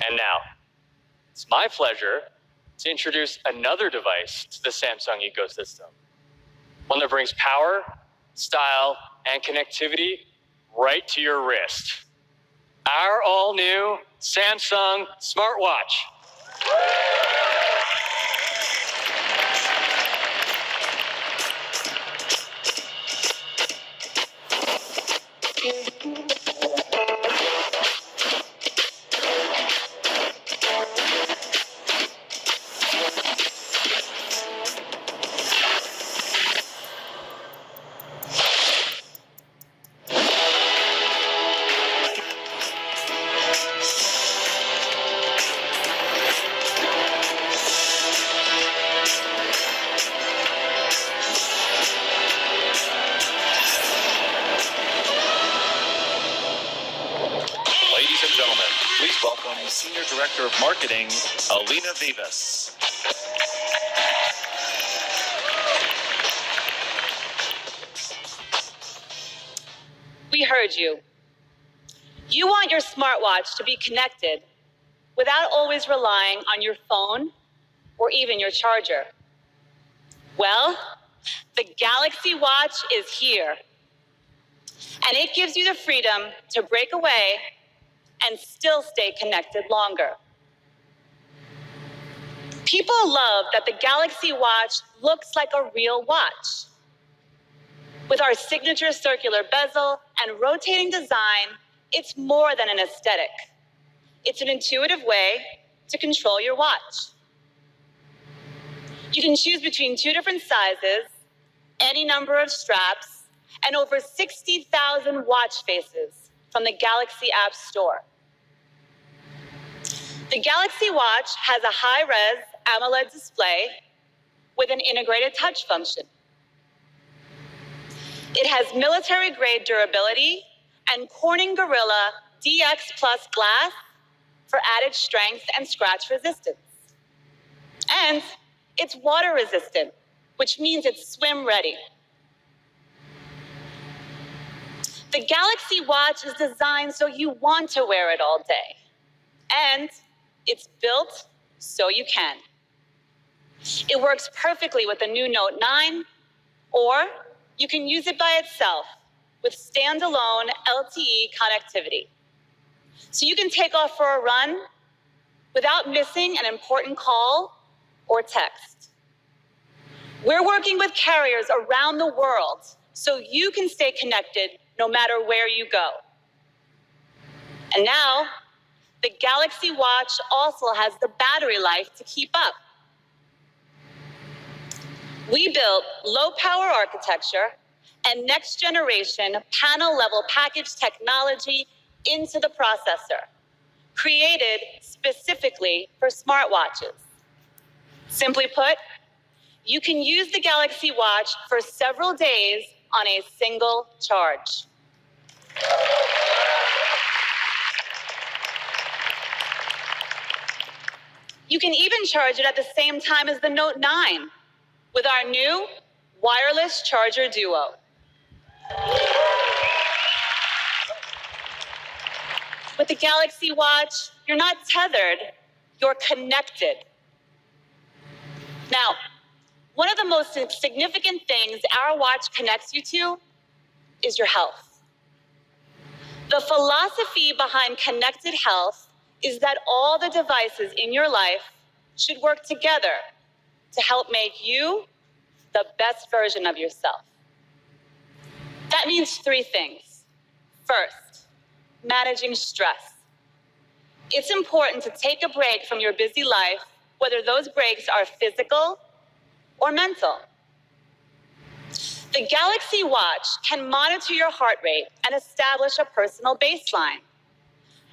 And now, it's my pleasure to introduce another device to the Samsung ecosystem. One that brings power, style, and connectivity right to your wrist. Our all-new Samsung smartwatch. Ladies and gentlemen, please welcome Senior Director of Marketing, Alina Vivas. We heard you. You want your smartwatch to be connected without always relying on your phone or even your charger. Well, the Galaxy Watch is here, and it gives you the freedom to break away and still stay connected longer. People love that the Galaxy Watch looks like a real watch. With our signature circular bezel and rotating design, it's more than an aesthetic. It's an intuitive way to control your watch. You can choose between 2 different sizes, any number of straps, and over 60,000 watch faces from the Galaxy App Store. The Galaxy Watch has a high-res AMOLED display with an integrated touch function. It has military-grade durability and Corning Gorilla DX Plus glass for added strength and scratch resistance. And it's water-resistant, which means it's swim-ready. The Galaxy Watch is designed so you want to wear it all day. And it's built so you can. It works perfectly with the new Note 9, or you can use it by itself with standalone LTE connectivity. So you can take off for a run without missing an important call or text. We're working with carriers around the world so you can stay connected no matter where you go. And now, the Galaxy Watch also has the battery life to keep up. We built low-power architecture and next-generation panel-level package technology into the processor, created specifically for smartwatches. Simply put, you can use the Galaxy Watch for several days on a single charge. You can even charge it at the same time as the Note 9 with our new wireless charger duo. With the Galaxy Watch, you're not tethered, you're connected. Now, one of the most significant things our watch connects you to is your health. The philosophy behind connected health is that all the devices in your life should work together to help make you the best version of yourself. That means 3 things. First, managing stress. It's important to take a break from your busy life, whether those breaks are physical or mental. The Galaxy Watch can monitor your heart rate and establish a personal baseline.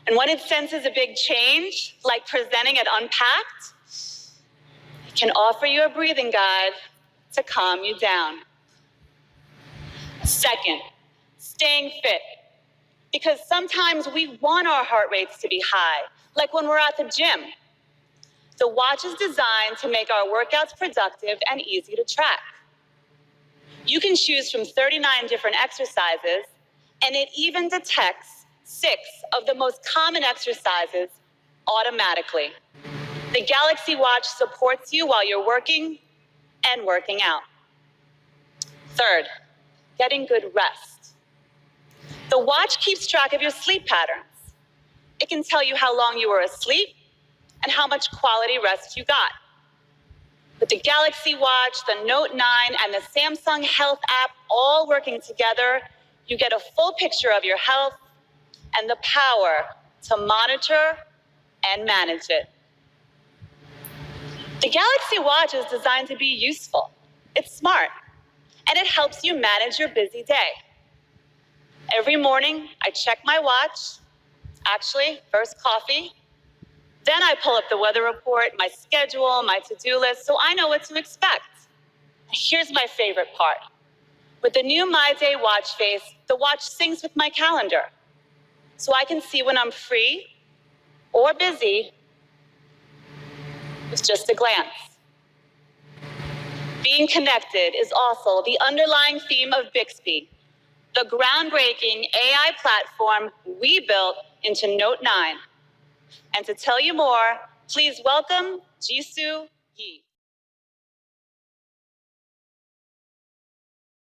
And when it senses a big change, like presenting at Unpacked, it can offer you a breathing guide to calm you down. Second, staying fit. Because sometimes we want our heart rates to be high, like when we're at the gym. The watch is designed to make our workouts productive and easy to track. You can choose from 39 different exercises, and it even detects 6 of the most common exercises automatically. The Galaxy Watch supports you while you're working and working out. Third, getting good rest. The watch keeps track of your sleep patterns. It can tell you how long you were asleep and how much quality rest you got. With the Galaxy Watch, the Note 9, and the Samsung Health app all working together, you get a full picture of your health and the power to monitor and manage it. The Galaxy Watch is designed to be useful. It's smart, and it helps you manage your busy day. Every morning, I check my watch. Actually, first coffee. Then I pull up the weather report, my schedule, my to-do list, so I know what to expect. Here's my favorite part. With the new My Day watch face, the watch syncs with my calendar, so I can see when I'm free or busy with just a glance. Being connected is also the underlying theme of Bixby, the groundbreaking AI platform we built into Note 9. And to tell you more, please welcome Jisoo Yi.